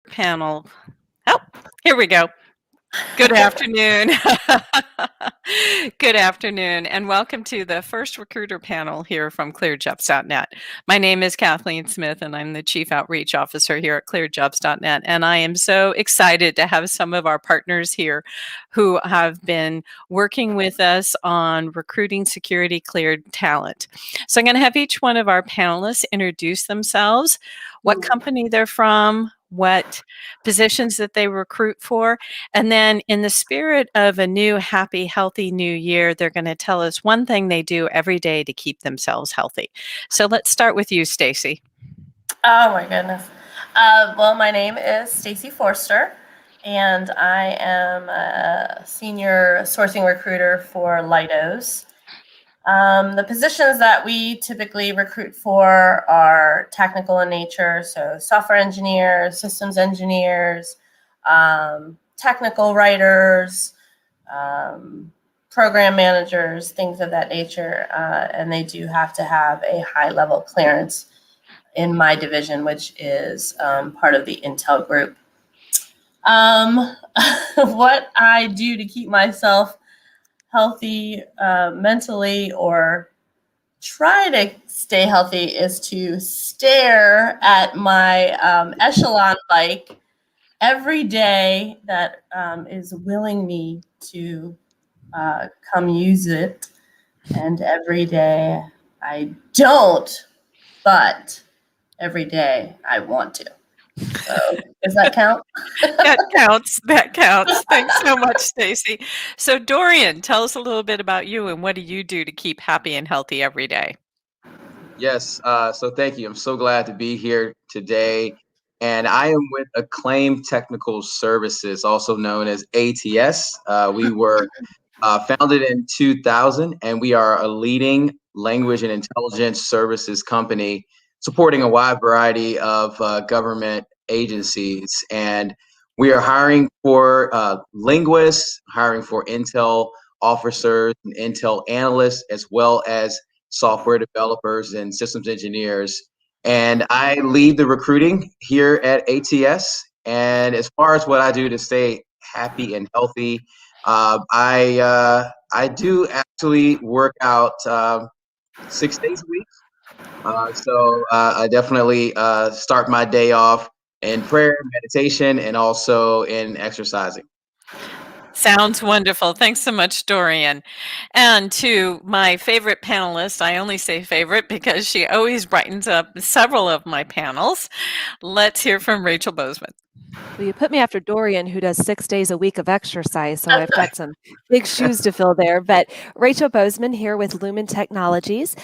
panel. Oh, here we go. Good afternoon. Good afternoon, and welcome to the first recruiter panel here from ClearedJobs.Net. My name is Kathleen Smith, and I'm the Chief Outreach Officer here at ClearedJobs.Net. And I am so excited to have some of our partners here who have been working with us on recruiting security cleared talent. So I'm going to have each one of our panelists introduce themselves, what company they're from, what positions that they recruit for, and then in the spirit of a new, happy, healthy new year, they're going to tell us one thing they do every day to keep themselves healthy. So let's start with you, Stacy. Oh my goodness. Well, my name is Stacy Forster, and I am a senior sourcing recruiter for Leidos. The positions that we typically recruit for are technical in nature, so software engineers, systems engineers, technical writers, program managers, things of that nature, and they do have to have a high-level clearance in my division, which is part of the Intel group. What I do to keep myself healthy mentally or try to stay healthy is to stare at my Echelon bike every day that is willing me to come use it. And every day I don't, but every day I want to. So does that count? That counts. That counts. Thanks so much, Stacy. So Dorion, tell us a little bit about you and what do you do to keep happy and healthy every day? Yes. So thank you. I'm so glad to be here today. And I am with Acclaim Technical Services, also known as ATS. We were founded in 2000, and we are a leading language and intelligence services company supporting a wide variety of government agencies. And we are hiring for linguists, hiring for Intel officers and Intel analysts, as well as software developers and systems engineers. And I lead the recruiting here at ATS. And as far as what I do to stay happy and healthy, I do actually work out 6 days a week. So I definitely start my day off in prayer, meditation, and also in exercising. Sounds wonderful. Thanks so much, Dorion. And to my favorite panelist, I only say favorite because she always brightens up several of my panels. Let's hear from Rachel Bozeman. Well, you put me after Dorion, who does 6 days a week of exercise, so I've got some big shoes to fill there. But Rachel Bozeman here with Lumen Technologies.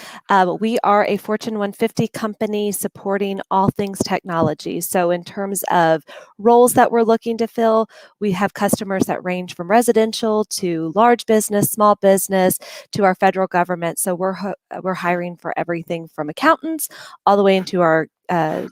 We are a Fortune 150 company supporting all things technology. So in terms of roles that we're looking to fill, we have customers that range from residential to large business, small business, to our federal government. So we're hiring for everything from accountants all the way into our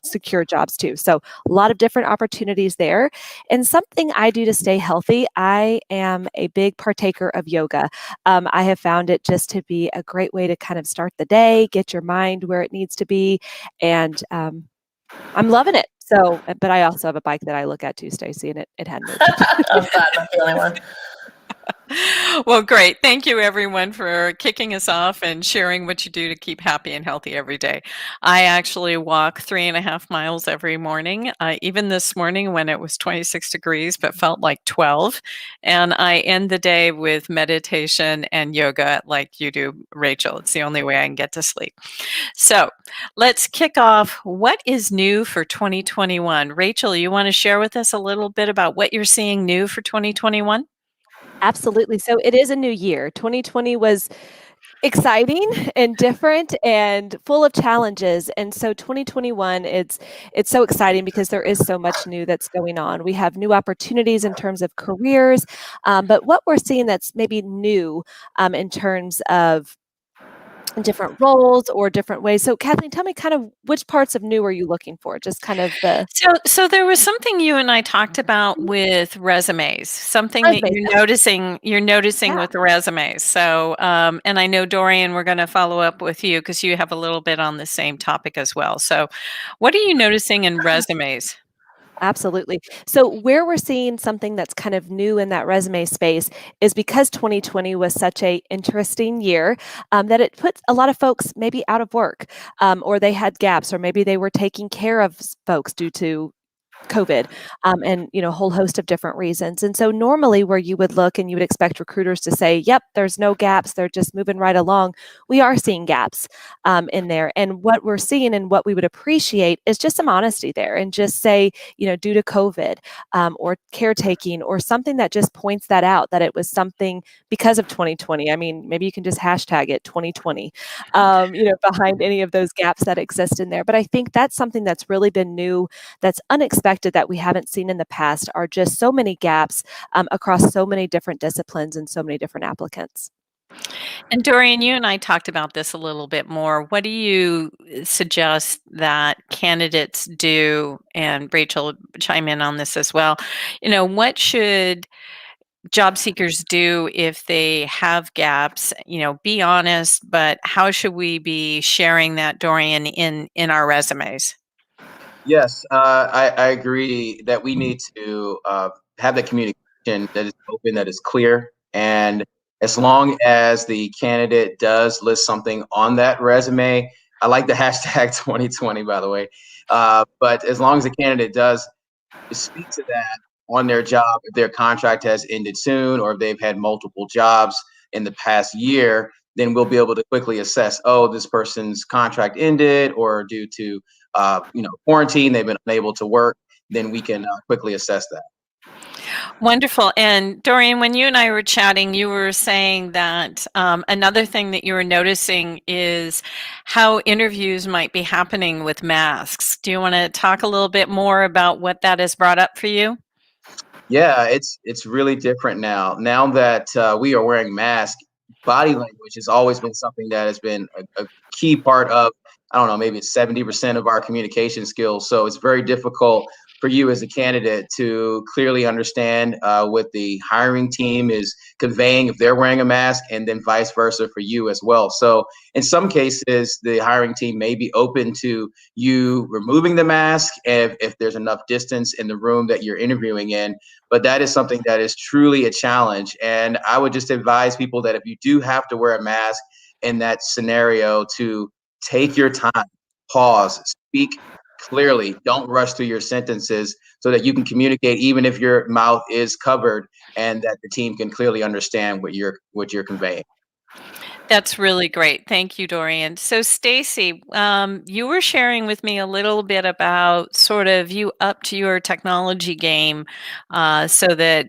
secure jobs too. So a lot of different opportunities there. And something I do to stay healthy, I am a big partaker of yoga. I have found it just to be a great way to kind of start the day, get your mind where it needs to be. And I'm loving it. So, but I also have a bike that I look at too, Stacy, and it hadn't moved. I'm glad I'm not the only one. Well, great. Thank you, everyone, for kicking us off and sharing what you do to keep happy and healthy every day. I actually walk 3.5 miles every morning, even this morning when it was 26 degrees, but felt like 12. And I end the day with meditation and yoga like you do, Rachel. It's the only way I can get to sleep. So let's kick off. What is new for 2021? Rachel, you want to share with us a little bit about what you're seeing new for 2021? Absolutely. So it is a new year. 2020 was exciting and different and full of challenges. And so 2021, it's so exciting because there is so much new that's going on. We have new opportunities in terms of careers, but what we're seeing that's maybe new in terms of different roles or different ways. So Kathleen, tell me kind of which parts of new are you looking for? Just kind of the... So there was something you and I talked about with resumes, something that you're noticing with the resumes. So, and I know Dorion, we're going to follow up with you because you have a little bit on the same topic as well. So what are you noticing in resumes? Absolutely. So where we're seeing something that's kind of new in that resume space is because 2020 was such a interesting year, that it puts a lot of folks maybe out of work, or they had gaps, or maybe they were taking care of folks due to COVID, and a whole host of different reasons. And so normally where you would look and you would expect recruiters to say, yep, there's no gaps, they're just moving right along. We are seeing gaps in there. And what we're seeing and what we would appreciate is just some honesty there and just say, due to COVID, or caretaking or something that just points that out, that it was something because of 2020. I mean, maybe you can just hashtag it 2020, behind any of those gaps that exist in there. But I think that's something that's really been new, that's unexpected, that we haven't seen in the past, are just so many gaps across so many different disciplines and so many different applicants. And Dorian, you and I talked about this a little bit more. What do you suggest that candidates do? And Rachel, chime in on this as well. What should job seekers do if they have gaps? Be honest, but how should we be sharing that, Dorian, in our resumes? Yes, I agree that we need to have that communication that is open, that is clear. And as long as the candidate does list something on that resume, I like the hashtag 2020, by the way. But as long as the candidate does speak to that on their job, if their contract has ended soon or if they've had multiple jobs in the past year, then we'll be able to quickly assess, oh, this person's contract ended, or due to quarantine, they've been unable to work. Then we can quickly assess that. Wonderful. And Dorian, when you and I were chatting, you were saying that another thing that you were noticing is how interviews might be happening with masks. Do you want to talk a little bit more about what that has brought up for you? Yeah, it's really different now. Now that we are wearing masks, body language has always been something that has been a key part of, I don't know, maybe it's 70% of our communication skills. So it's very difficult for you as a candidate to clearly understand what the hiring team is conveying if they're wearing a mask, and then vice versa for you as well. So in some cases, the hiring team may be open to you removing the mask if there's enough distance in the room that you're interviewing in. But that is something that is truly a challenge. And I would just advise people that if you do have to wear a mask in that scenario, to take your time, pause, speak clearly, don't rush through your sentences, so that you can communicate even if your mouth is covered, and that the team can clearly understand what you're conveying. That's really great. Thank you, Dorian. So, Stacy, you were sharing with me a little bit about sort of you upped your technology game so that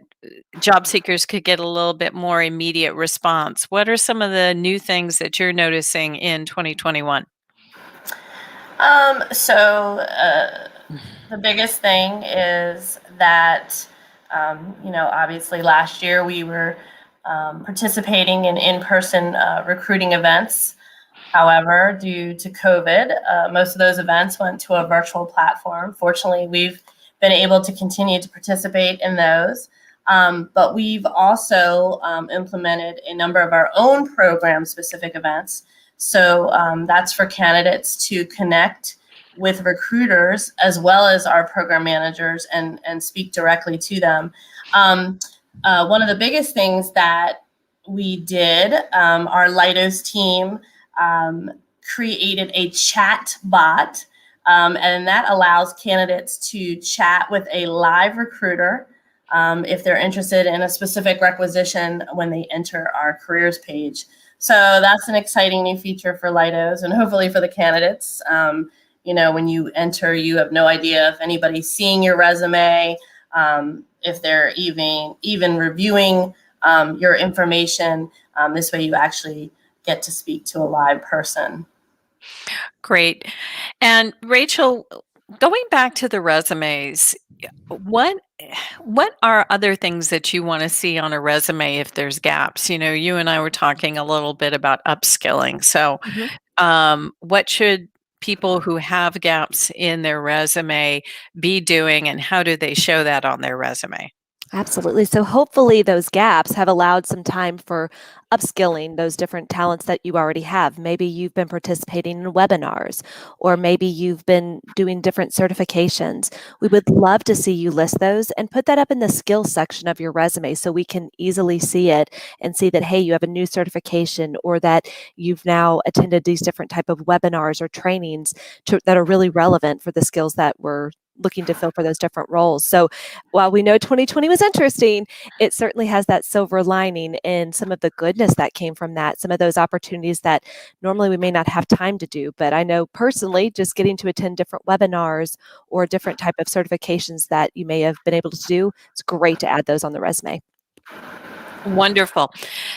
job seekers could get a little bit more immediate response. What are some of the new things that you're noticing in 2021? The biggest thing is that, obviously last year we were participating in in-person recruiting events. However, due to COVID, most of those events went to a virtual platform. Fortunately, we've been able to continue to participate in those. But we've also implemented a number of our own program-specific events. So that's for candidates to connect with recruiters as well as our program managers and speak directly to them. One of the biggest things that we did, our Leidos team created a chat bot, and that allows candidates to chat with a live recruiter if they're interested in a specific requisition when they enter our careers page. So that's an exciting new feature for Leidos, and hopefully for the candidates. When you enter, you have no idea if anybody's seeing your resume, if they're even reviewing your information. This way you actually get to speak to a live person. Great. And Rachel, going back to the resumes, what are other things that you want to see on a resume if there's gaps? You and I were talking a little bit about upskilling. So, what should people who have gaps in their resume be doing, and how do they show that on their resume? Absolutely. So hopefully those gaps have allowed some time for upskilling those different talents that you already have. Maybe you've been participating in webinars, or maybe you've been doing different certifications. We would love to see you list those and put that up in the skills section of your resume so we can easily see it and see that, hey, you have a new certification, or that you've now attended these different type of webinars or trainings that are really relevant for the skills that we're looking to fill for those different roles. So while we know 2020 was interesting, it certainly has that silver lining in some of the goodness that came from that, some of those opportunities that normally we may not have time to do. But I know personally, just getting to attend different webinars or different type of certifications that you may have been able to do, it's great to add those on the resume. Wonderful.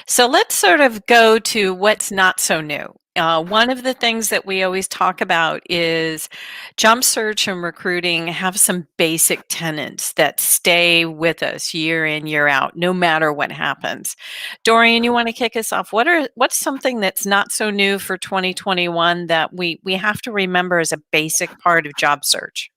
So let's sort of go to what's not so new. One of the things that we always talk about is job search and recruiting have some basic tenets that stay with us year in, year out, no matter what happens. Dorian, you want to kick us off? What's something that's not so new for 2021 that we have to remember as a basic part of job search?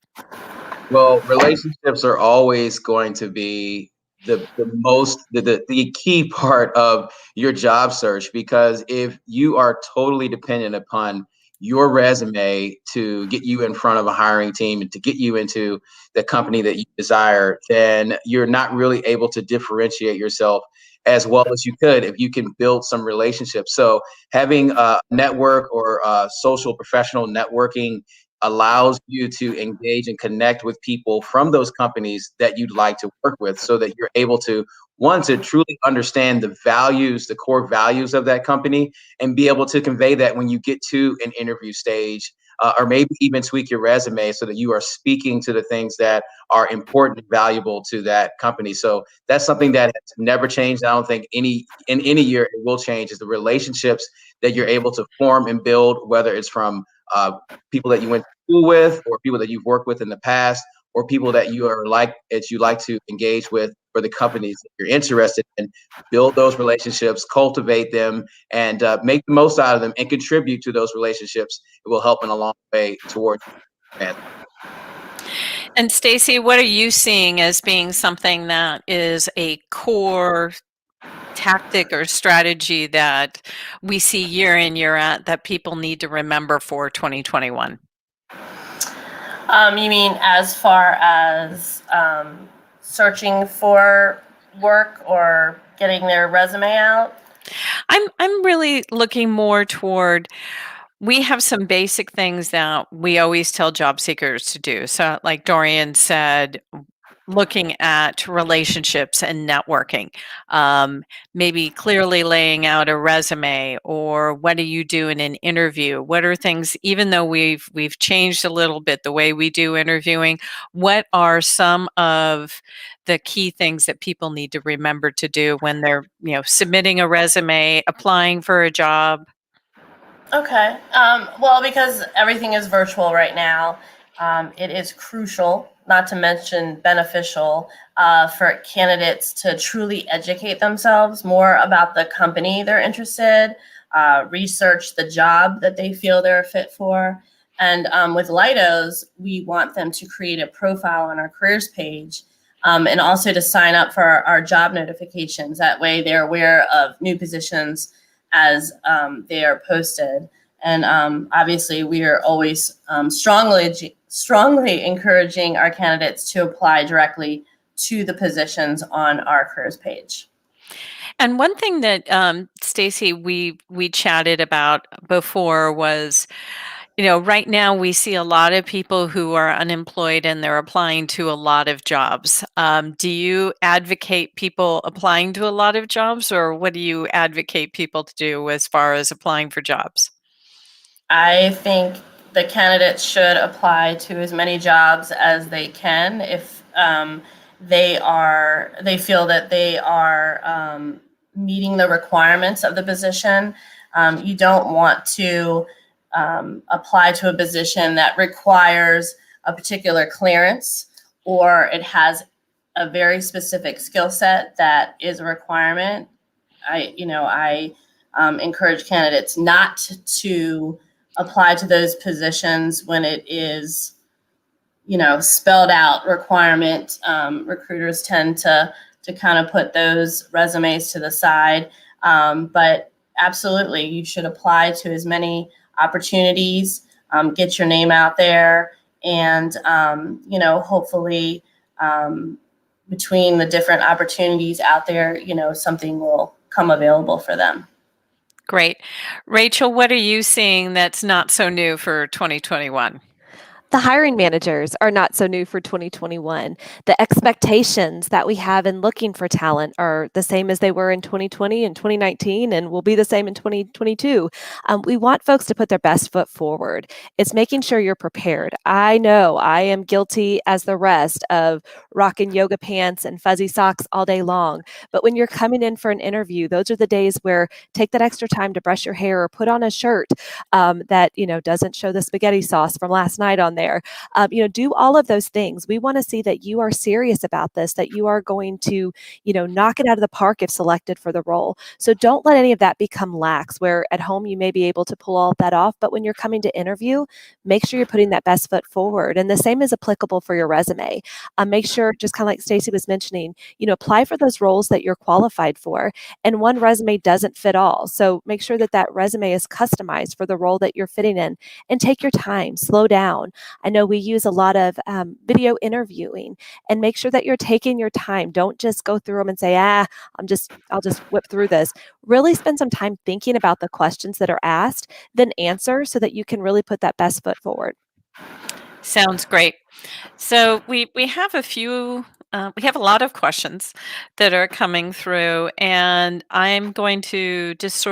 Well, relationships are always going to be the key part of your job search, because if you are totally dependent upon your resume to get you in front of a hiring team and to get you into the company that you desire, then you're not really able to differentiate yourself as well as you could if you can build some relationships. So having a network or social professional networking allows you to engage and connect with people from those companies that you'd like to work with, so that you're able to, one, to truly understand the values, the core values of that company, and be able to convey that when you get to an interview stage, or maybe even tweak your resume so that you are speaking to the things that are important and valuable to that company. So that's something that has never changed. I don't think in any year it will change, is the relationships that you're able to form and build, whether it's from people that you went to school with, or people that you've worked with in the past, or people that you like to engage with for the companies that you're interested in. Build those relationships, cultivate them, and make the most out of them, and contribute to those relationships. It will help in a long way towards that. And Stacy, what are you seeing as being something that is a core tactic or strategy that we see year in, year out that people need to remember for 2021? You mean as far as searching for work or getting their resume out? I'm really looking more toward, we have some basic things that we always tell job seekers to do. So like Dorian said, looking at relationships and networking, maybe clearly laying out a resume, or what do you do in an interview? What are things, even though we've changed a little bit the way we do interviewing, what are some of the key things that people need to remember to do when they're, submitting a resume, applying for a job? Okay. Well, because everything is virtual right now, it is crucial, not to mention beneficial, for candidates to truly educate themselves more about the company they're interested, research the job that they feel they're fit for. And with Leidos, we want them to create a profile on our careers page, and also to sign up for our job notifications. That way they're aware of new positions as they are posted. And obviously, we are always strongly encouraging our candidates to apply directly to the positions on our careers page. And one thing that Stacy, we chatted about before was, right now we see a lot of people who are unemployed and they're applying to a lot of jobs. Do you advocate people applying to a lot of jobs, or what do you advocate people to do as far as applying for jobs? I think the candidates should apply to as many jobs as they can if they feel that they are meeting the requirements of the position. You don't want to apply to a position that requires a particular clearance, or it has a very specific skill set that is a requirement. I encourage candidates not to apply to those positions when it is, spelled out requirement. Recruiters tend to to kind of put those resumes to the side. But absolutely, you should apply to as many opportunities, get your name out there, and, hopefully between the different opportunities out there, something will come available for them. Great. Rachel, what are you seeing that's not so new for 2021? The hiring managers are not so new for 2021. The expectations that we have in looking for talent are the same as they were in 2020 and 2019 and will be the same in 2022. We want folks to put their best foot forward. It's making sure you're prepared. I know I am guilty as the rest of rocking yoga pants and fuzzy socks all day long. But when you're coming in for an interview, those are the days where take that extra time to brush your hair or put on a shirt that doesn't show the spaghetti sauce from last night on there. Do all of those things. We want to see that you are serious about this, that you are going to, knock it out of the park if selected for the role. So don't let any of that become lax, where at home you may be able to pull all of that off, but when you're coming to interview, make sure you're putting that best foot forward. And the same is applicable for your resume. Make sure, just kind of like Stacy was mentioning, apply for those roles that you're qualified for. And one resume doesn't fit all. So make sure that that resume is customized for the role that you're fitting in, and take your time, slow down. I know we use a lot of video interviewing, and make sure that you're taking your time. Don't just go through them and say, I'll just whip through this. Really spend some time thinking about the questions that are asked, then answer so that you can really put that best foot forward. Sounds great. So we have we have a lot of questions that are coming through, and I'm going to just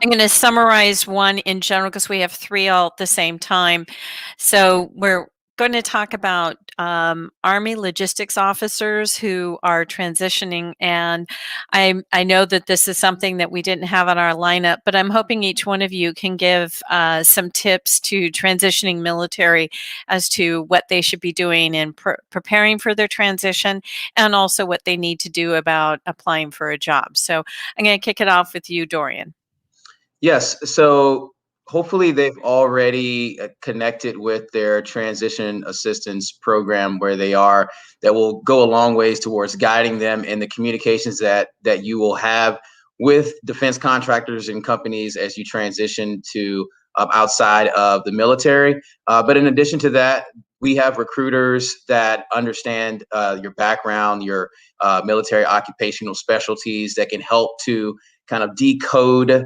I'm going to summarize one in general because we have three all at the same time. So we're going to talk about Army logistics officers who are transitioning, and I know that this is something that we didn't have on our lineup, but I'm hoping each one of you can give some tips to transitioning military as to what they should be doing in preparing for their transition, and also what they need to do about applying for a job. So I'm going to kick it off with you, Dorion. Yes. So hopefully they've already connected with their transition assistance program where they are. That will go a long ways towards guiding them in the communications that you will have with defense contractors and companies as you transition to outside of the military. But in addition to that, we have recruiters that understand your background, your military occupational specialties, that can help to kind of decode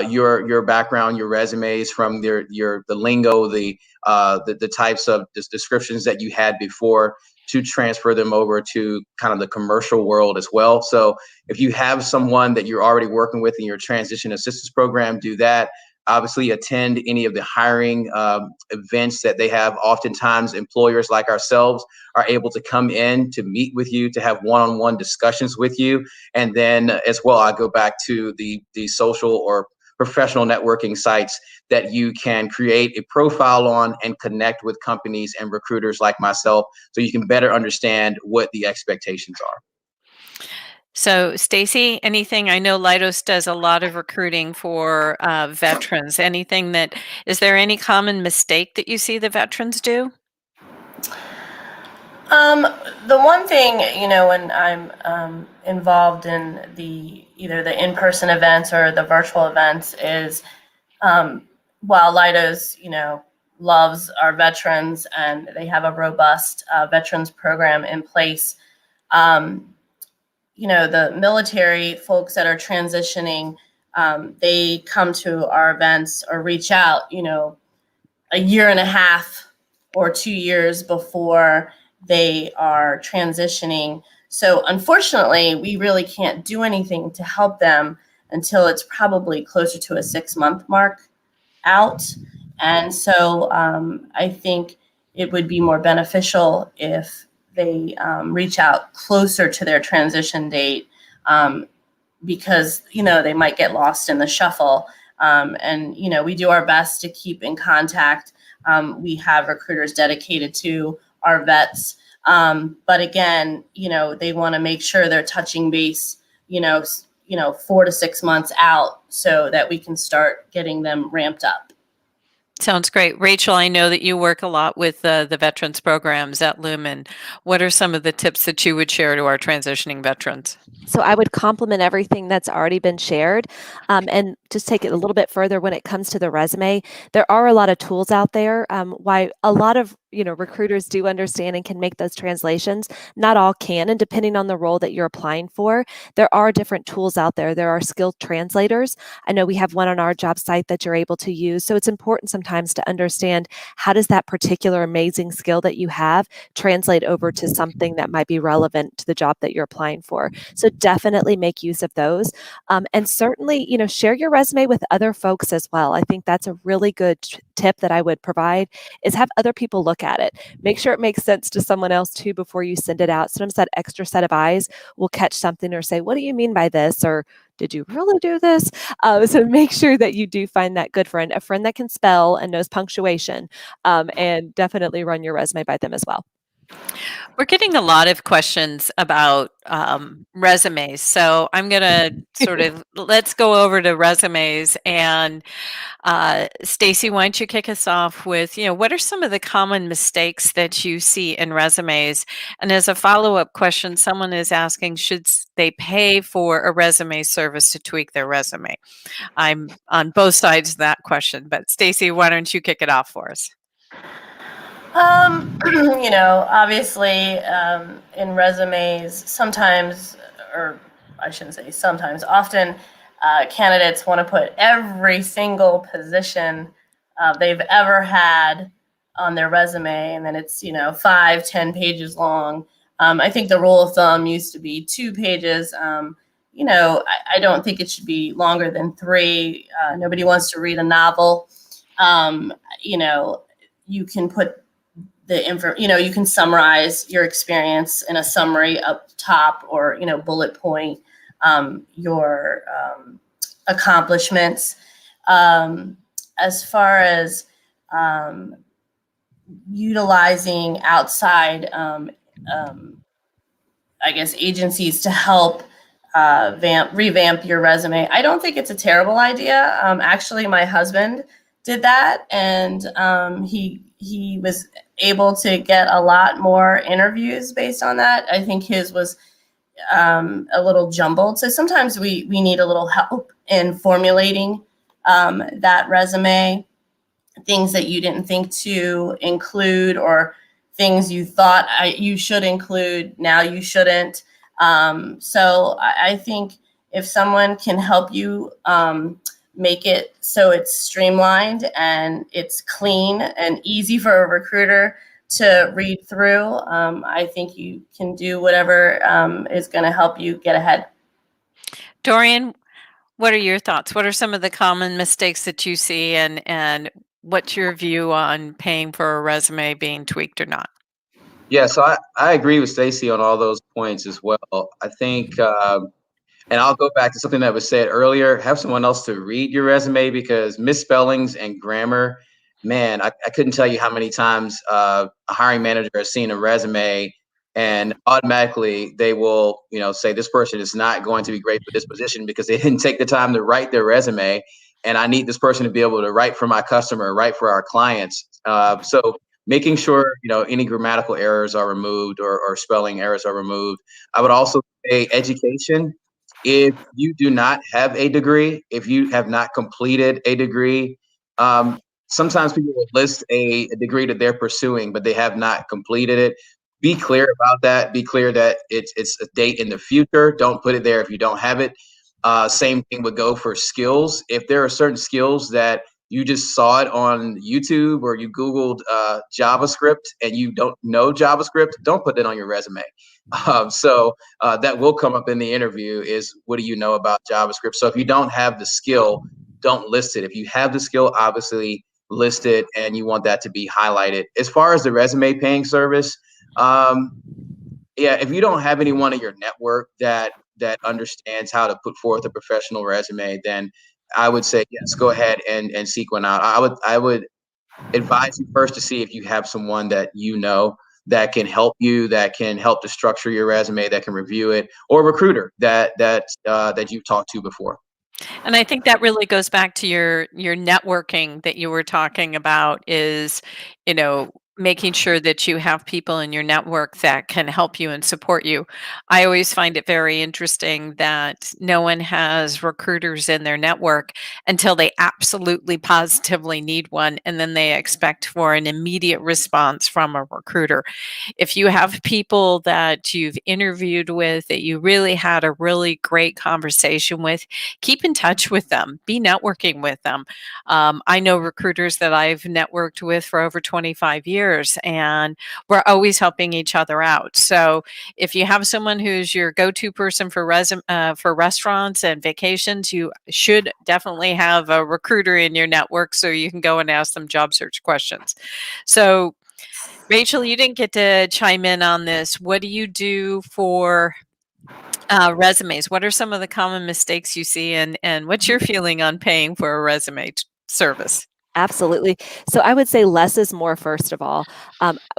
your background, your resumes from the lingo, the types of descriptions that you had before, to transfer them over to kind of the commercial world as well. So if you have someone that you're already working with in your transition assistance program, do that. Obviously, attend any of the hiring events that they have. Oftentimes, employers like ourselves are able to come in to meet with you, to have one-on-one discussions with you. And then as well, I go back to the social or professional networking sites that you can create a profile on and connect with companies and recruiters like myself, so you can better understand what the expectations are. So, Stacy, anything? I know Leidos does a lot of recruiting for veterans. Is there any common mistake that you see the veterans do? The one thing, when I'm involved in either the in-person events or the virtual events is, while Leidos, loves our veterans and they have a robust veterans program in place, the military folks that are transitioning, they come to our events or reach out, a year and a half or 2 years before they are transitioning. So unfortunately, we really can't do anything to help them until it's probably closer to a 6-month mark out. And so I think it would be more beneficial if they reach out closer to their transition date, because, they might get lost in the shuffle. And, we do our best to keep in contact. We have recruiters dedicated to our vets. But again, they want to make sure they're touching base, 4 to 6 months out so that we can start getting them ramped up. Sounds great. Rachel, I know that you work a lot with the veterans programs at Lumen. What are some of the tips that you would share to our transitioning veterans? So I would complement everything that's already been shared, and just take it a little bit further when it comes to the resume. There are a lot of tools out there. Why a lot of recruiters do understand and can make those translations. Not all can, and depending on the role that you're applying for, there are different tools out there. There are skilled translators. I know we have one on our job site that you're able to use. So it's important sometimes to understand how does that particular amazing skill that you have translate over to something that might be relevant to the job that you're applying for. So definitely make use of those. And certainly, share your resume with other folks as well. I think that's a really good tip that I would provide is have other people look at it. Make sure it makes sense to someone else too before you send it out. Sometimes that extra set of eyes will catch something or say, what do you mean by this? Or did you really do this? So make sure that you do find that good friend, a friend that can spell and knows punctuation, and definitely run your resume by them as well. We're getting a lot of questions about resumes. So I'm going to let's go over to resumes. And Stacy, why don't you kick us off with, what are some of the common mistakes that you see in resumes? And as a follow-up question, someone is asking, should they pay for a resume service to tweak their resume? I'm on both sides of that question, but Stacy, why don't you kick it off for us? Obviously, in resumes, sometimes, or I shouldn't say sometimes, often candidates want to put every single position they've ever had on their resume, and then it's 5-10 pages long. I think the rule of thumb used to be 2 pages. I don't think it should be longer than 3. Nobody wants to read a novel. You can put you can summarize your experience in a summary up top, or bullet point your accomplishments. As far as utilizing outside agencies to help revamp your resume, I don't think it's a terrible idea. Actually, my husband did that, and he was able to get a lot more interviews based on that. I think his was a little jumbled. So sometimes we need a little help in formulating that resume, things that you didn't think to include, or things you thought you should include, now you shouldn't. So I think if someone can help you make it so it's streamlined and it's clean and easy for a recruiter to read through, I think you can do whatever is going to help you get ahead. Dorion, what are your thoughts? What are some of the common mistakes that you see, and what's your view on paying for a resume being tweaked or not? Yeah, so I agree with Stacy on all those points as well. I think and I'll go back to something that was said earlier. Have someone else to read your resume, because misspellings and grammar, man, I couldn't tell you how many times a hiring manager has seen a resume and automatically they will, say this person is not going to be great for this position because they didn't take the time to write their resume. And I need this person to be able to write for my customer, write for our clients. So making sure, any grammatical errors are removed, or spelling errors are removed. I would also say education. If you do not have a degree, if you have not completed a degree, sometimes people will list a degree that they're pursuing, but they have not completed it. Be clear about that. Be clear that it's a date in the future. Don't put it there if you don't have it. Same thing would go for skills. If there are certain skills that you just saw it on YouTube, or you Googled JavaScript and you don't know JavaScript, don't put that on your resume. So that will come up in the interview, is what do you know about JavaScript? So if you don't have the skill, don't list it. If you have the skill, obviously list it, and you want that to be highlighted. As far as the resume paying service, if you don't have anyone in your network that understands how to put forth a professional resume, then I would say yes, go ahead and seek one out. I would advise you first to see if you have someone that that can help you, that can help to structure your resume, that can review it, or a recruiter that you've talked to before. And I think that really goes back to your networking that you were talking about is, making sure that you have people in your network that can help you and support you. I always find it very interesting that no one has recruiters in their network until they absolutely positively need one, and then they expect for an immediate response from a recruiter. If you have people that you've interviewed with that you really had a really great conversation with, keep in touch with them, be networking with them. I know recruiters that I've networked with for over 25 years, and we're always helping each other out. So if you have someone who's your go-to person for for restaurants and vacations, you should definitely have a recruiter in your network so you can go and ask them job search questions. So Rachel, you didn't get to chime in on this. What do you do for resumes? What are some of the common mistakes you see, and what's your feeling on paying for a resume service? Absolutely. So I would say less is more, first of all.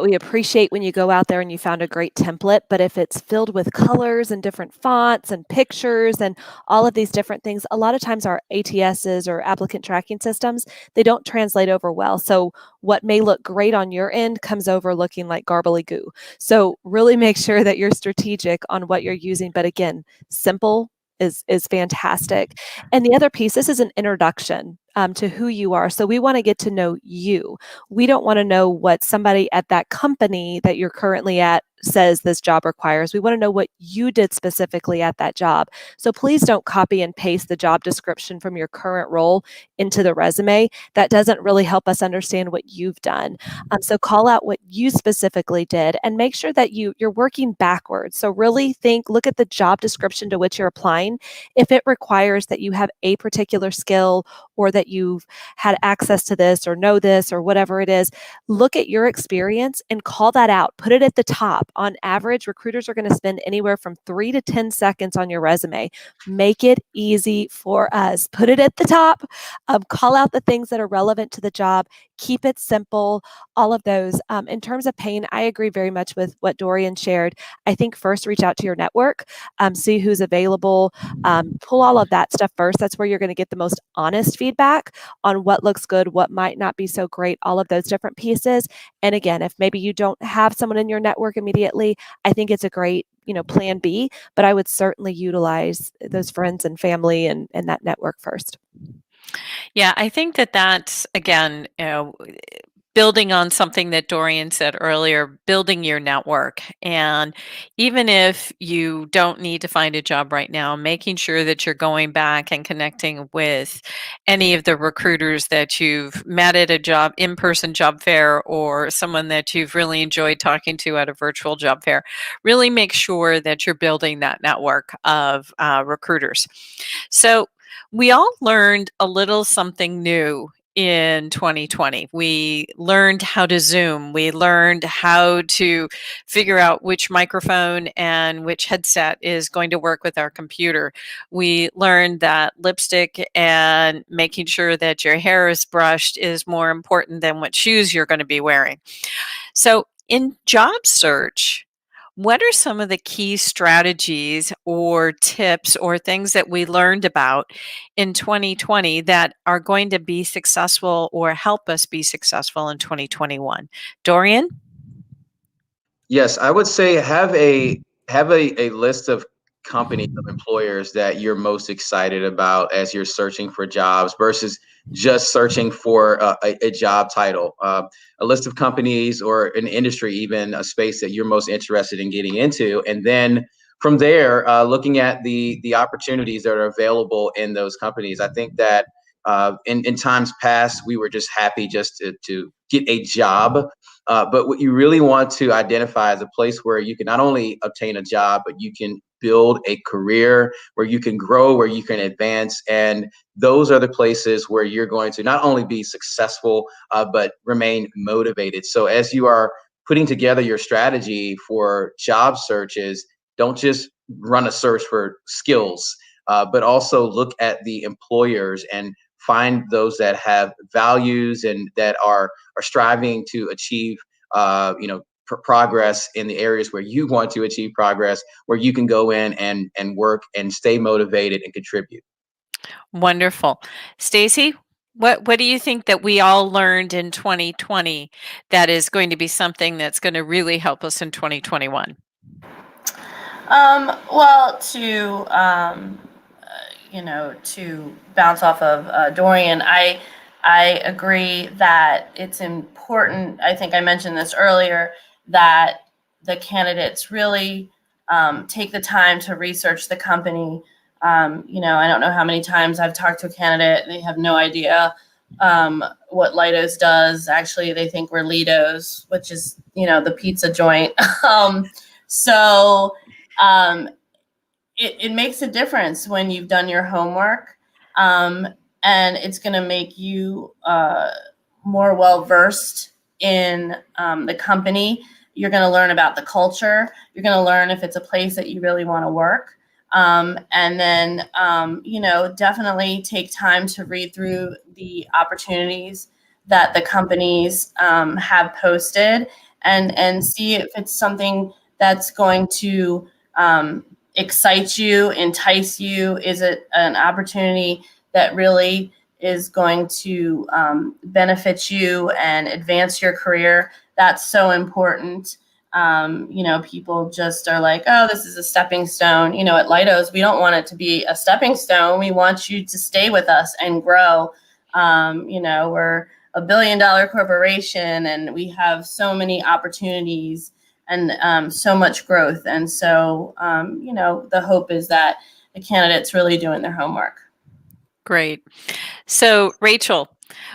We appreciate when you go out there and you found a great template, but if it's filled with colors and different fonts and pictures and all of these different things, a lot of times our ATSs or applicant tracking systems, they don't translate over well. So what may look great on your end comes over looking like garbly goo. So really make sure that you're strategic on what you're using. But again, simple is fantastic. And the other piece, this is an introduction to who you are. So we want to get to know you. We don't want to know what somebody at that company that you're currently at says this job requires. We want to know what you did specifically at that job. So please don't copy and paste the job description from your current role into the resume. That doesn't really help us understand what you've done. So call out what you specifically did and make sure that you're working backwards. So really look at the job description to which you're applying. If it requires that you have a particular skill or that you've had access to this or know this or whatever it is, look at your experience and call that out. Put it at the top. On average, recruiters are going to spend anywhere from 3 to 10 seconds on your resume. Make it easy for us. Put it at the top. Call out the things that are relevant to the job. Keep it simple. All of those. In terms of pain, I agree very much with what Dorion shared. I think first reach out to your network, see who's available, pull all of that stuff first. That's where you're going to get the most honest feedback on what looks good, what might not be so great, all of those different pieces. And again, if maybe you don't have someone in your network immediately, I think it's a great, plan B, but I would certainly utilize those friends and family and that network first. Yeah, I think that that's, again, building on something that Dorian said earlier, building your network. And even if you don't need to find a job right now, making sure that you're going back and connecting with any of the recruiters that you've met at a job, in-person job fair, or someone that you've really enjoyed talking to at a virtual job fair. Really make sure that you're building that network of recruiters. So we all learned a little something new in 2020. We learned how to Zoom. We learned how to figure out which microphone and which headset is going to work with our computer. We learned that lipstick and making sure that your hair is brushed is more important than what shoes you're going to be wearing. So, in job search, what are some of the key strategies or tips or things that we learned about in 2020 that are going to be successful or help us be successful in 2021? Dorian? Yes, I would say have a list of companies of employers that you're most excited about as you're searching for jobs versus just searching for a job title. A list of companies or an industry, even a space that you're most interested in getting into, and then from there, looking at the opportunities that are available in those companies. I think that in times past, we were just happy just to get a job. But what you really want to identify is a place where you can not only obtain a job, but you can build a career, where you can grow, where you can advance. And those are the places where you're going to not only be successful, but remain motivated. So as you are putting together your strategy for job searches, don't just run a search for skills, but also look at the employers and find those that have values and that are striving to achieve progress in the areas where you want to achieve progress, where you can go in and work and stay motivated and contribute. Wonderful. Stacy, what do you think that we all learned in 2020 that is going to be something that's going to really help us in 2021? Well, to bounce off of Dorian, I agree that it's important. I think I mentioned this earlier, that the candidates really take the time to research the company. I don't know how many times I've talked to a candidate, they have no idea what Leidos does. Actually, they think we're Leidos, which is, the pizza joint. So um, it makes a difference when you've done your homework, and it's going to make you more well versed in the company. You're going to learn about the culture. You're going to learn if it's a place that you really want to work. And then, definitely take time to read through the opportunities that the companies have posted, and see if it's something that's going to excite you, entice you. Is it an opportunity that really is going to benefit you and advance your career? That's so important. People just are like, oh, this is a stepping stone. At Leidos, we don't want it to be a stepping stone. We want you to stay with us and grow. We're a $1 billion corporation, and we have so many opportunities and so much growth. And so, the hope is that the candidate's really doing their homework. Great. So, Rachel,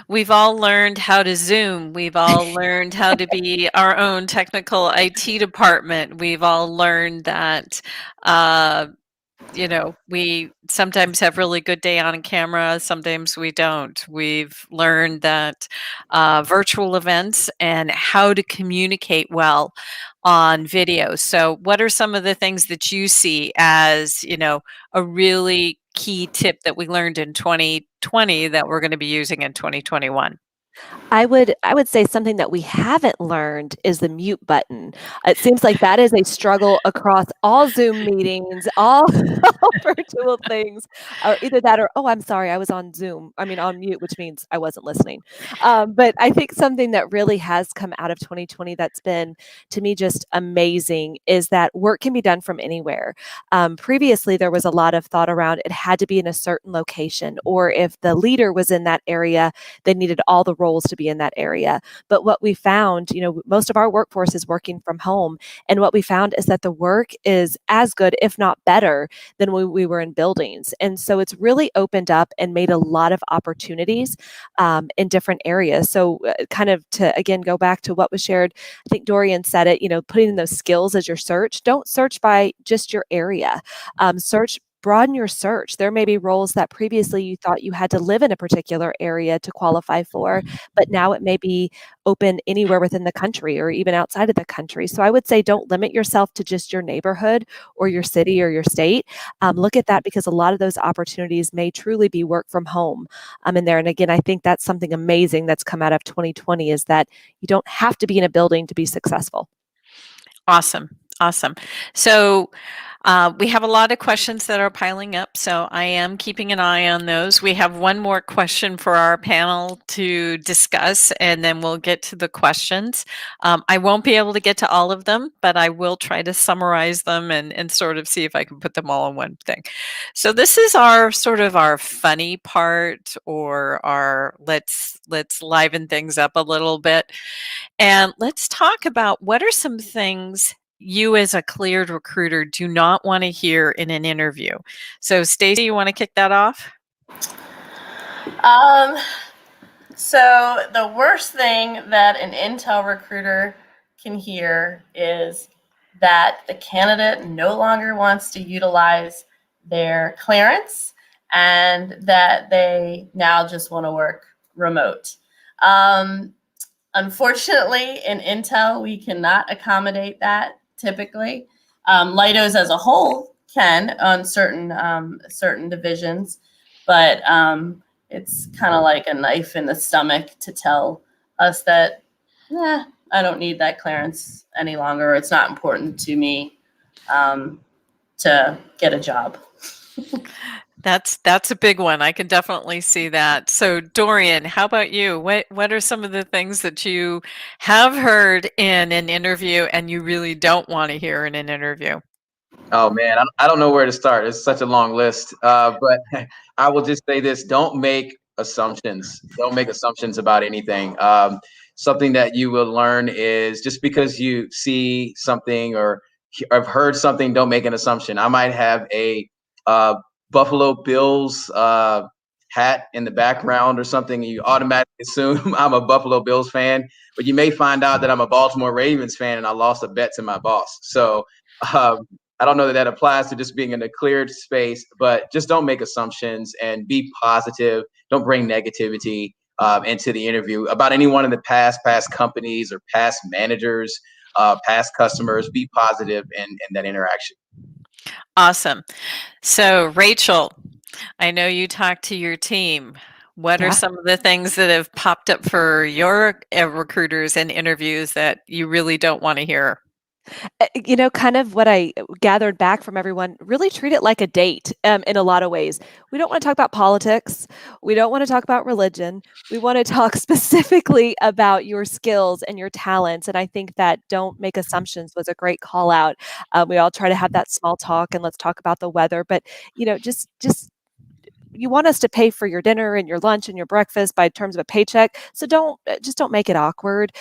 we've all learned how to Zoom. We've all learned how to be our own technical IT department. We've all learned that, we sometimes have really good day on camera, sometimes we don't. We've learned that virtual events and how to communicate well on video. So, what are some of the things that you see as, a really key tip that we learned in 2020 that we're going to be using in 2021? I would say something that we haven't learned is the mute button. It seems like that is a struggle across all Zoom meetings, all all virtual things, or either that or, "Oh, I'm sorry, I was on Zoom." I mean, on mute, which means I wasn't listening. But I think something that really has come out of 2020 that's been, to me, just amazing is that work can be done from anywhere. Previously, there was a lot of thought around it had to be in a certain location, or if the leader was in that area, they needed all the roles to be in that area. But what we found, most of our workforce is working from home. And what we found is that the work is as good, if not better, than when we were in buildings. And so it's really opened up and made a lot of opportunities in different areas. So, kind of to, again, go back to what was shared, I think Dorian said it, putting in those skills as your search. Don't search by just your area. Broaden your search. There may be roles that previously you thought you had to live in a particular area to qualify for, but now it may be open anywhere within the country or even outside of the country. So I would say don't limit yourself to just your neighborhood or your city or your state. Look at that, because a lot of those opportunities may truly be work from home in there. And again, I think that's something amazing that's come out of 2020, is that you don't have to be in a building to be successful. Awesome. Awesome. So, we have a lot of questions that are piling up, so I am keeping an eye on those. We have one more question for our panel to discuss, and then we'll get to the questions. I won't be able to get to all of them, but I will try to summarize them and sort of see if I can put them all in one thing. So this is our sort of our funny part, or our let's liven things up a little bit. And let's talk about what are some things you as a cleared recruiter do not want to hear in an interview. So Stacy, you want to kick that off? So the worst thing that an Intel recruiter can hear is that the candidate no longer wants to utilize their clearance, and that they now just want to work remote. Unfortunately, in Intel, we cannot accommodate that typically. Leidos as a whole can on certain divisions, but it's kind of like a knife in the stomach to tell us that, I don't need that clearance any longer. It's not important to me to get a job. That's a big one. I can definitely see that. So, Dorian, how about you? What are some of the things that you have heard in an interview and you really don't want to hear in an interview? Oh man, I don't know where to start. It's such a long list. But I will just say this: don't make assumptions. Don't make assumptions about anything. Something that you will learn is just because you see something or have heard something, don't make an assumption. I might have a uh, Buffalo Bills hat in the background or something, and you automatically assume I'm a Buffalo Bills fan. But you may find out that I'm a Baltimore Ravens fan, and I lost a bet to my boss. So. Um, I don't know that that applies to just being in a cleared space, but just don't make assumptions and be positive. Don't bring negativity into the interview about any one of the past companies or past managers, past customers. Be positive in that interaction. Awesome. So, Rachel, I know you talk to your team. What are Yeah. some of the things that have popped up for your recruiters and interviews that you really don't want to hear? Kind of what I gathered back from everyone, really treat it like a date in a lot of ways. We don't want to talk about politics. We don't want to talk about religion. We want to talk specifically about your skills and your talents. And I think that don't make assumptions was a great call out. We all try to have that small talk and let's talk about the weather, but just you want us to pay for your dinner and your lunch and your breakfast by terms of a paycheck. So don't make it awkward.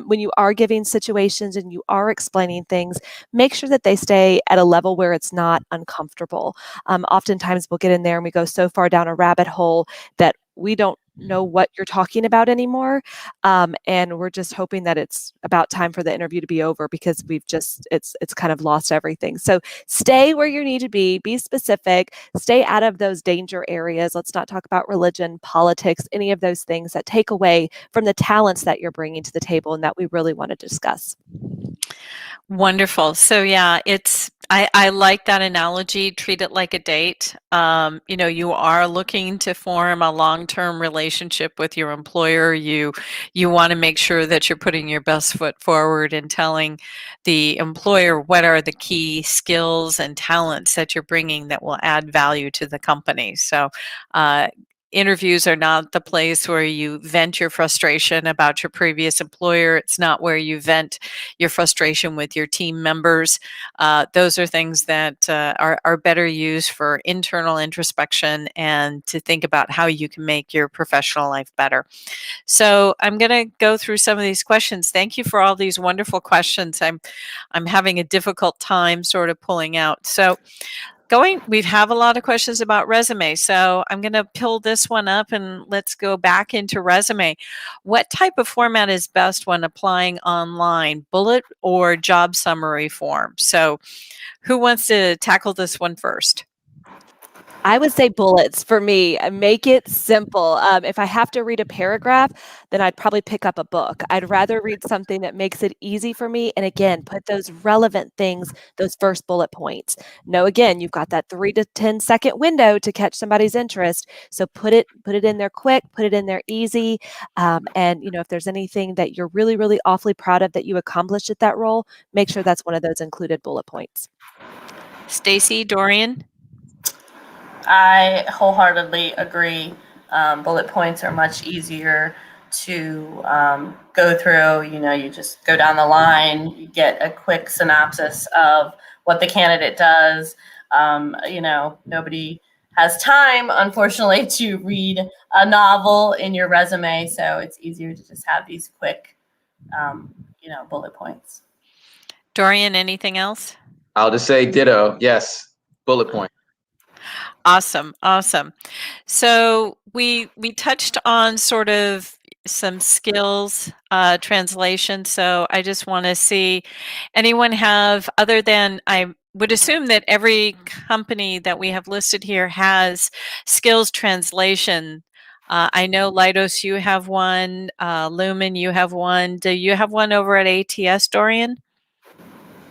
When you are giving situations and you are explaining things, make sure that they stay at a level where it's not uncomfortable. Oftentimes we'll get in there and we go so far down a rabbit hole that we don't know what you're talking about anymore. And we're just hoping that it's about time for the interview to be over because it's kind of lost everything. So stay where you need to be specific, stay out of those danger areas. Let's not talk about religion, politics, any of those things that take away from the talents that you're bringing to the table and that we really want to discuss. Wonderful. So yeah, I like that analogy. Treat it like a date. You are looking to form a long-term relationship with your employer. You want to make sure that you're putting your best foot forward and telling the employer what are the key skills and talents that you're bringing that will add value to the company. So, interviews are not the place where you vent your frustration about your previous employer. It's not where you vent your frustration with your team members. Those are things that are better used for internal introspection and to think about how you can make your professional life better. So I'm going to go through some of these questions. Thank you for all these wonderful questions. I'm having a difficult time sort of pulling out. So we have a lot of questions about resume. So I'm going to pull this one up and let's go back into resume. What type of format is best when applying online, bullet or job summary form? So who wants to tackle this one first? I would say bullets for me. Make it simple. If I have to read a paragraph, then I'd probably pick up a book. I'd rather read something that makes it easy for me. And again, put those relevant things, those first bullet points. Know again, you've got that 3 to 10 second window to catch somebody's interest. So put it in there quick, put it in there easy. And if there's anything that you're really, really awfully proud of that you accomplished at that role, make sure that's one of those included bullet points. Stacy, Dorian? I wholeheartedly agree. Bullet points are much easier to go through. You just go down the line, you get a quick synopsis of what the candidate does. Nobody has time, unfortunately, to read a novel in your resume, so it's easier to just have these quick, bullet points. Dorian, anything else? I'll just say ditto. Yes, bullet point. Awesome. So we touched on sort of some skills translation. So I just want to see anyone have, other than, I would assume that every company that we have listed here has skills translation. I know Leidos, you have one. Lumen, you have one. Do you have one over at ATS, Dorian?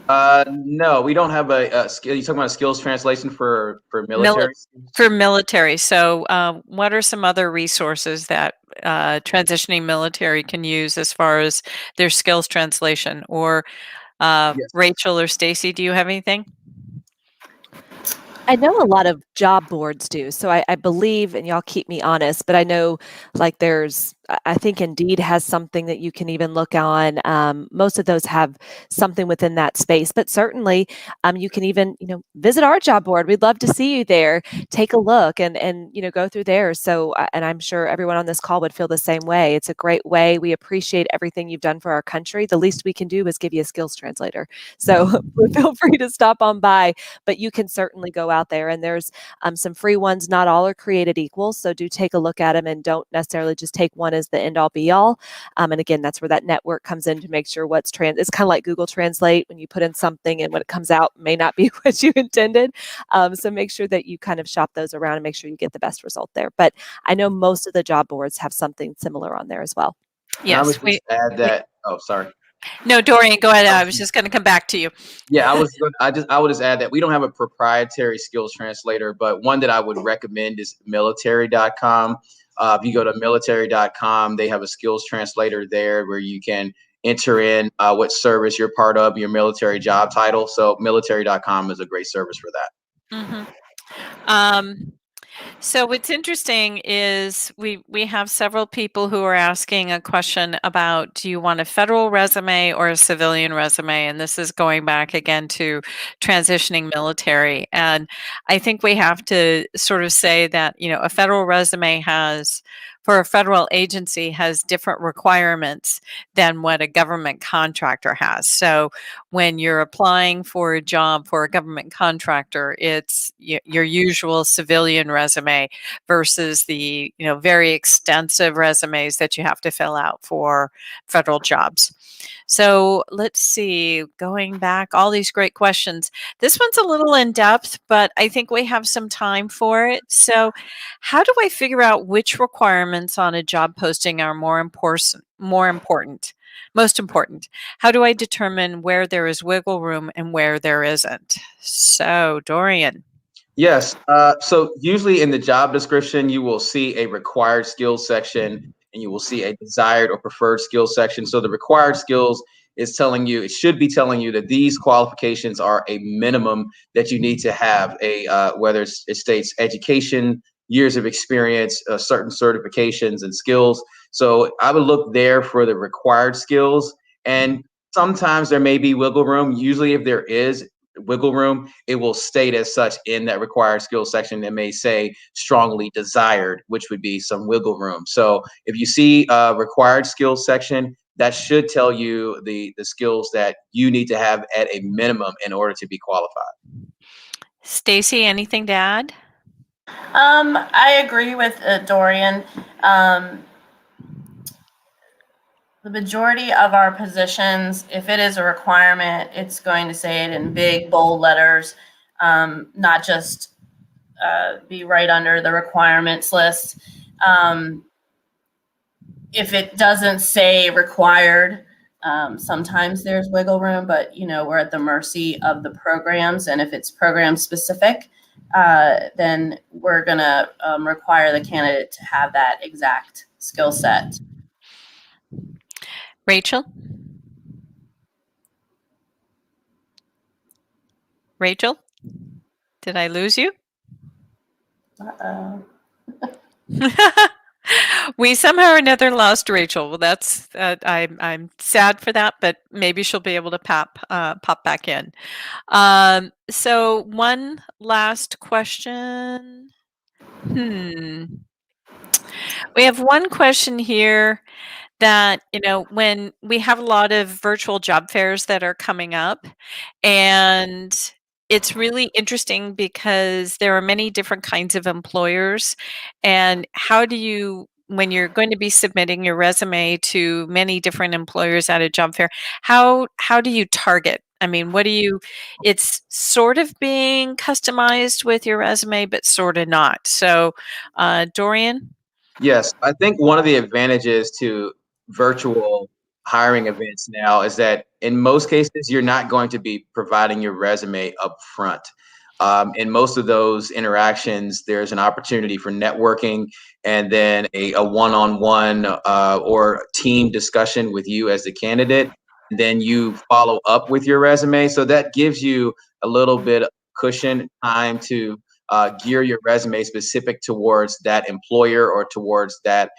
No, we don't have a skill. You talking about a skills translation for military? For military. So, what are some other resources that transitioning military can use as far as their skills translation? Or Yes. Rachel or Stacy, do you have anything? I know a lot of job boards do. So I believe, and y'all keep me honest, but I know like I think Indeed has something that you can even look on. Most of those have something within that space, but certainly you can even, visit our job board. We'd love to see you there. Take a look and go through there. So, and I'm sure everyone on this call would feel the same way. It's a great way. We appreciate everything you've done for our country. The least we can do is give you a skills translator. So feel free to stop on by, but you can certainly go out there, and there's some free ones. Not all are created equal, so do take a look at them and don't necessarily just take one as the end all be all. And again, that's where that network comes in to make sure it's kind of like Google Translate. When you put in something and when it comes out may not be what you intended. So make sure that you kind of shop those around and make sure you get the best result there. But I know most of the job boards have something similar on there as well. Yes, I would just add that. Oh, sorry. No, Dorian, go ahead. I was just going to come back to you. Yeah, I would just add that we don't have a proprietary skills translator, but one that I would recommend is military.com. If you go to military.com, they have a skills translator there where you can enter in what service you're part of, your military job title. So military.com is a great service for that. Mm-hmm. So what's interesting is we have several people who are asking a question about, do you want a federal resume or a civilian resume? And this is going back again to transitioning military. And I think we have to sort of say that, a federal resume for a federal agency has different requirements than what a government contractor has. So when you're applying for a job for a government contractor, it's your usual civilian resume versus the very extensive resumes that you have to fill out for federal jobs. So let's see, going back, all these great questions. This one's a little in depth, but I think we have some time for it. So how do I figure out which requirements on a job posting are most important? How do I determine where there is wiggle room and where there isn't? So, Dorian. Yes. So usually in the job description, you will see a required skills section and you will see a desired or preferred skills section. So the required skills it should be telling you that these qualifications are a minimum that you need to have, whether it states education, years of experience, certain certifications and skills. So I would look there for the required skills. And sometimes there may be wiggle room. Usually if there is wiggle room, it will state as such in that required skills section. It may say strongly desired, which would be some wiggle room. So if you see a required skills section, that should tell you the skills that you need to have at a minimum in order to be qualified. Stacy, anything to add? I agree with Dorian. The majority of our positions, if it is a requirement, it's going to say it in big, bold letters, not just be right under the requirements list. If it doesn't say required, sometimes there's wiggle room, but we're at the mercy of the programs. And if it's program specific, then we're going to require the candidate to have that exact skill set. Rachel? Rachel? Did I lose you? Uh-oh. We somehow or another lost Rachel. Well, that's I'm sad for that, but maybe she'll be able to pop back in. So one last question. We have one question here that, when we have a lot of virtual job fairs that are coming up, and it's really interesting because there are many different kinds of employers. And how do you, when you're going to be submitting your resume to many different employers at a job fair, how do you target? I mean, it's sort of being customized with your resume, but sort of not. So, Dorian? Yes, I think one of the advantages to virtual hiring events now is that in most cases, you're not going to be providing your resume up front. In most of those interactions, there's an opportunity for networking and then a one-on-one or team discussion with you as the candidate. Then you follow up with your resume. So that gives you a little bit of cushion time to gear your resume specific towards that employer or towards that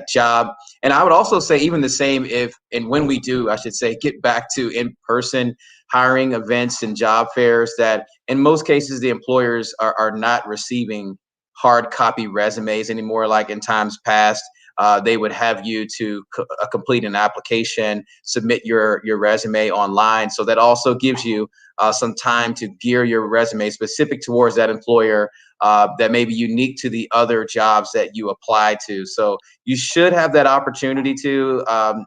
job. And I would also say even the same if, and when we do, I should say, get back to in-person hiring events and job fairs, that in most cases, the employers are not receiving hard copy resumes anymore. Like in times past, they would have you to complete an application, submit your resume online. So that also gives you some time to gear your resume specific towards that employer that may be unique to the other jobs that you apply to. So you should have that opportunity to.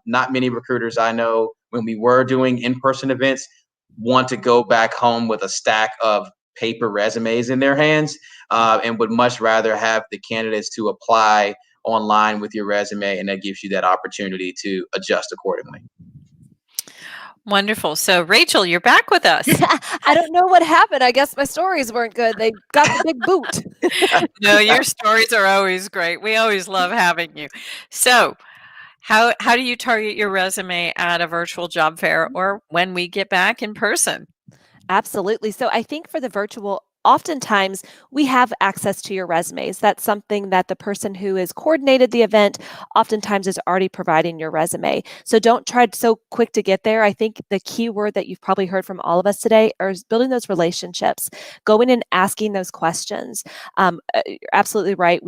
Not many recruiters I know, when we were doing in-person events, want to go back home with a stack of paper resumes in their hands and would much rather have the candidates to apply online with your resume, and that gives you that opportunity to adjust accordingly. Wonderful. So, Rachel, you're back with us. I don't know what happened. I guess my stories weren't good. They got the big boot. No, your stories are always great. We always love having you. So, how do you target your resume at a virtual job fair or when we get back in person? Absolutely. So I think for the virtual, oftentimes we have access to your resumes. That's something that the person who has coordinated the event oftentimes is already providing your resume. So don't try so quick to get there. I think the key word that you've probably heard from all of us today is building those relationships, going and asking those questions. You're absolutely right.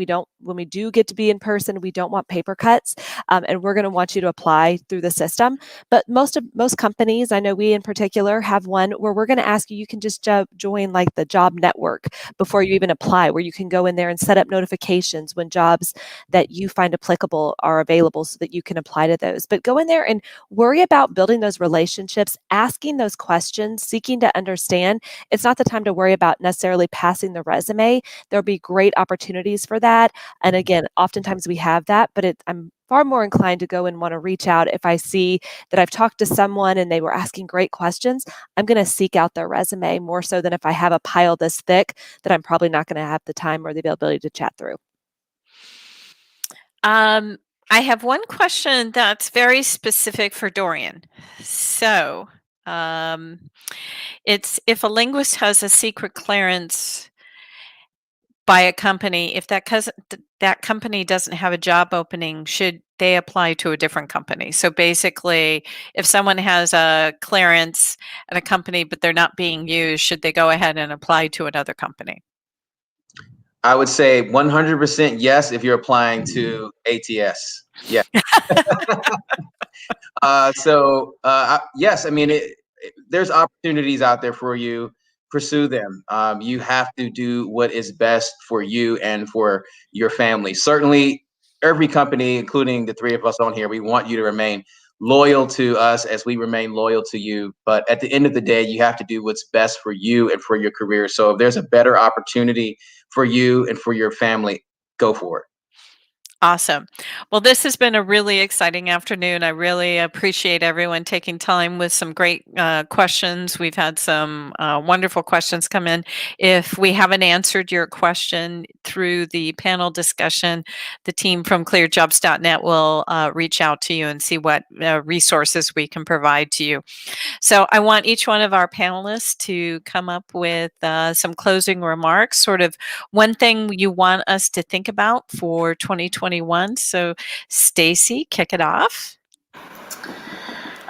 When we do get to be in person, we don't want paper cuts, and we're going to want you to apply through the system. But most companies, I know we in particular, have one where we're going to ask you, you can just join like the job network before you even apply, where you can go in there and set up notifications when jobs that you find applicable are available so that you can apply to those. But go in there and worry about building those relationships, asking those questions, seeking to understand. It's not the time to worry about necessarily passing the resume. There'll be great opportunities for that. And again, oftentimes we have that, but I'm far more inclined to go and want to reach out if I see that I've talked to someone and they were asking great questions. I'm going to seek out their resume more so than if I have a pile this thick that I'm probably not going to have the time or the availability to chat through. I have one question that's very specific for Dorion. So, it's if a linguist has a secret clearance by a company, if that company doesn't have a job opening, should they apply to a different company? So basically, if someone has a clearance at a company but they're not being used, should they go ahead and apply to another company? I would say 100% yes if you're applying to ATS. Yeah. Yes, I mean, there's opportunities out there for you. Pursue them. You have to do what is best for you and for your family. Certainly, every company, including the three of us on here, we want you to remain loyal to us as we remain loyal to you. But at the end of the day, you have to do what's best for you and for your career. So if there's a better opportunity for you and for your family, go for it. Awesome. Well, this has been a really exciting afternoon. I really appreciate everyone taking time with some great questions. We've had some wonderful questions come in. If we haven't answered your question through the panel discussion, the team from ClearedJobs.Net will reach out to you and see what resources we can provide to you. So I want each one of our panelists to come up with some closing remarks, sort of one thing you want us to think about for 2021. So Stacy, kick it off.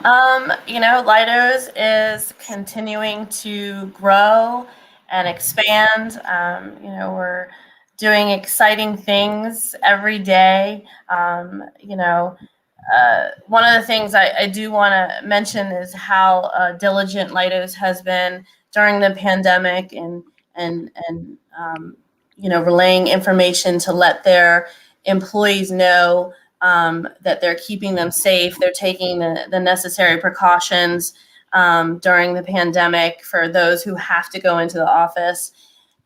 Leidos is continuing to grow and expand. We're doing exciting things every day. One of the things I do want to mention is how diligent Leidos has been during the pandemic and relaying information to let their employees know that they're keeping them safe. They're taking the necessary precautions during the pandemic for those who have to go into the office.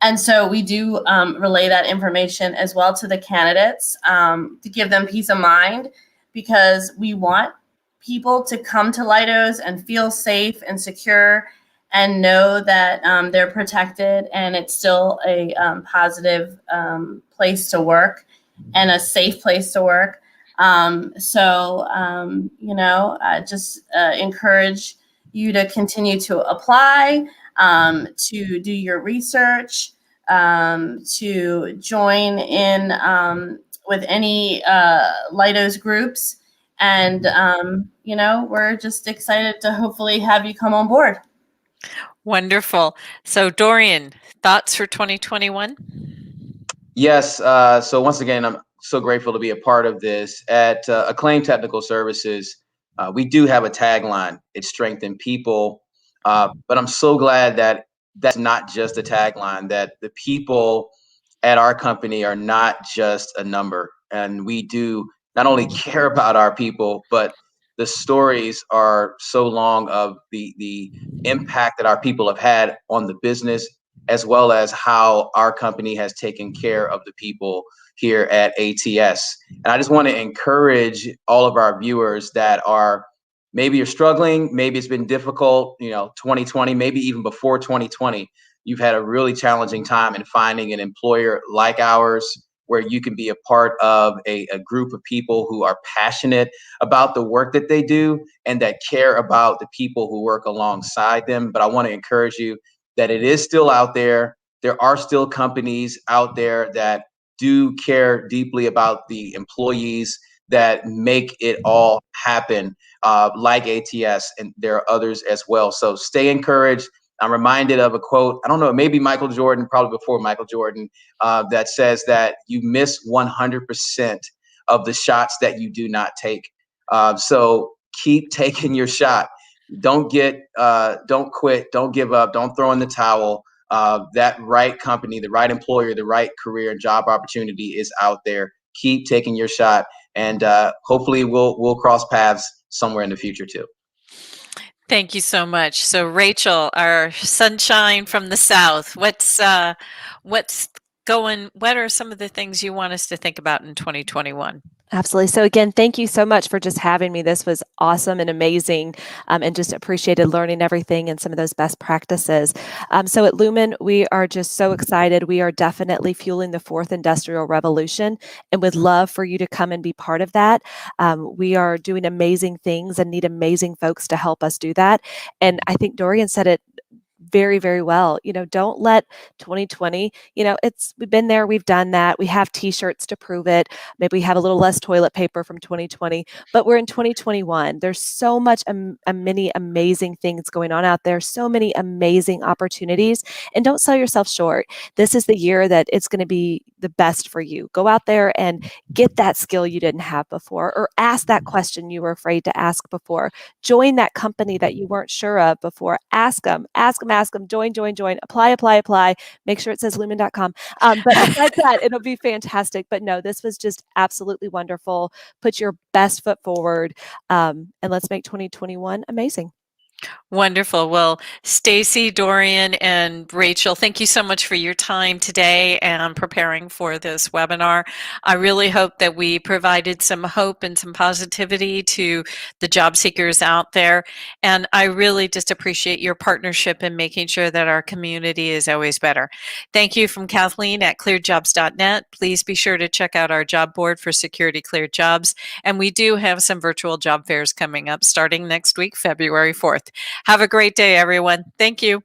And so we do relay that information as well to the candidates to give them peace of mind, because we want people to come to Leidos and feel safe and secure and know that they're protected and it's still a positive place to work and a safe place to work. I just encourage you to continue to apply. to do your research, to join in with any Leidos groups. And, we're just excited to hopefully have you come on board. Wonderful. So Dorion, thoughts for 2021? Yes. So once again, I'm so grateful to be a part of this. At Acclaim Technical Services, we do have a tagline. It's strengthen people. But I'm so glad that that's not just a tagline, that the people at our company are not just a number. And we do not only care about our people, but the stories are so long of the impact that our people have had on the business, as well as how our company has taken care of the people here at ATS. And I just want to encourage all of our viewers that are, maybe you're struggling, maybe it's been difficult, 2020, maybe even before 2020, you've had a really challenging time in finding an employer like ours, where you can be a part of a group of people who are passionate about the work that they do and that care about the people who work alongside them. But I want to encourage you that it is still out there. There are still companies out there that do care deeply about the employees, that make it all happen, like ATS, and there are others as well. So stay encouraged. I'm reminded of a quote, I don't know, maybe Michael Jordan, probably before Michael Jordan, that says that you miss 100% of the shots that you do not take. So keep taking your shot. Don't quit, don't give up, don't throw in the towel. That right company, the right employer, the right career and job opportunity is out there. Keep taking your shot, and hopefully we'll cross paths somewhere in the future too. Thank you so much. So Rachel, our sunshine from the South, what are some of the things you want us to think about in 2021? Absolutely. So again, thank you so much for just having me. This was awesome and amazing, and just appreciated learning everything and some of those best practices. So at Lumen, we are just so excited. We are definitely fueling the fourth industrial revolution and would love for you to come and be part of that. We are doing amazing things and need amazing folks to help us do that. And I think Dorion said it very, very well. Don't let 2020, we've been there, we've done that. We have t-shirts to prove it. Maybe we have a little less toilet paper from 2020, but we're in 2021. There's so much, many amazing things going on out there, so many amazing opportunities, and don't sell yourself short. This is the year that it's going to be the best for you. Go out there and get that skill you didn't have before, or ask that question you were afraid to ask before. Join that company that you weren't sure of before. Ask them, join, apply. Make sure it says lumen.com. But besides that, it'll be fantastic. But no, this was just absolutely wonderful. Put your best foot forward, and let's make 2021 amazing. Wonderful. Well, Stacy, Dorion, and Rachel, thank you so much for your time today and preparing for this webinar. I really hope that we provided some hope and some positivity to the job seekers out there. And I really just appreciate your partnership in making sure that our community is always better. Thank you from Kathleen at ClearedJobs.Net. Please be sure to check out our job board for security cleared jobs. And we do have some virtual job fairs coming up starting next week, February 4th. Have a great day, everyone. Thank you.